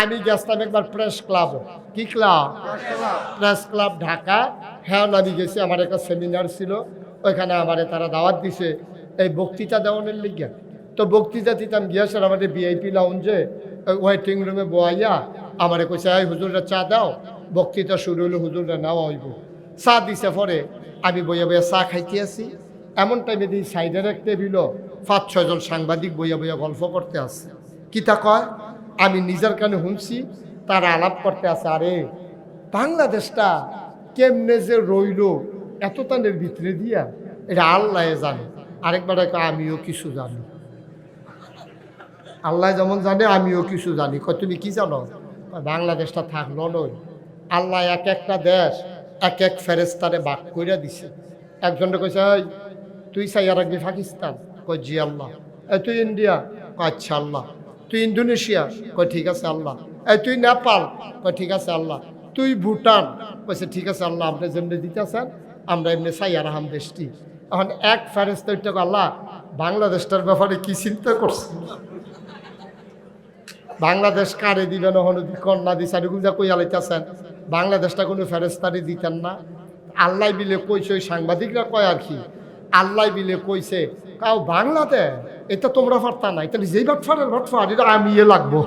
আমি গেছিলাম একবার প্রেস ক্লাব, কি ক্লাব? Press club Dhaka. হ্যাঁ আমি গেছি, আমার একটা সেমিনার ছিল, ওইখানে আমারে তারা দাওয়াত দিছে এই বক্তৃতা দেওয়ানোর লিগে। তো বক্তৃতা দিতাম গিয়া স্যার আমাদের ভিআইপি লাউঞ্জে ওয়েটিং রুমে বয়াইয়া আমারে কইছে এই হুজুররা চা দাও, বক্তৃতা শুরু হলো, হুজুররা নেওয়া হইব। চা দিছে, পরে আমি বইয়া বইয়া চা খাইতে আছি, এমন টাইমে দিই সাইডের এক টেবিল 5-6 জন সাংবাদিক বইয়া বইয়া গল্প করতে আসছে। কিতা কয় আমি নিজের কানে শুনছি, তারা আলাপ করতে আছে, আরে বাংলাদেশটা কেমনে যে রইল এত তানের ভিতরে দিয়া, এটা আল্লাহ জানে। আরেকবার আমিও কিছু জানি, আল্লাহ যেমন জানে আমিও কিছু জানি। কয় তুমি কি জানো? বাংলাদেশটা থাকলো নয়, আল্লাহ এক একটা দেশ এক এক ফেরেস্তারে বাক কইরা দিছে। একজনটা কইছে এই তুই চাইয়া রাখবি পাকিস্তান? কয় জি আল্লাহ। এই তুই ইন্ডিয়া? কয় আচ্ছা আল্লাহ। তুই ইন্দোনেশিয়া? কয় ঠিক আছে আল্লাহ। এই তুই নেপাল? কয় ঠিক আছে আল্লাহ। তুই ভুটান? কইছে ঠিক আছে আল্লাহ, আপনি যেমনি দিতেছেন আমরা এমনি চাইয়া রাহাম দেশটি। এখন এক ফেরেস্তা আল্লাহ বাংলাদেশটার ব্যাপারে কি চিন্তা করছে? বাংলাদেশ কারে দিবেন কন্যা দিছে যা কই আলাইতেছেন, বাংলাদেশটা কোনো ফেরেস্তারে দিতেন না। আল্লাহ বিলে কইছে, ওই সাংবাদিকরা কয় আর কি, আল্লাহ বিলে কইছে কাউ বাংলাদেশ এটা তোমরা পারতা না, এটা যেই বাটফারের বাটফার, এটা আমি লাগবো।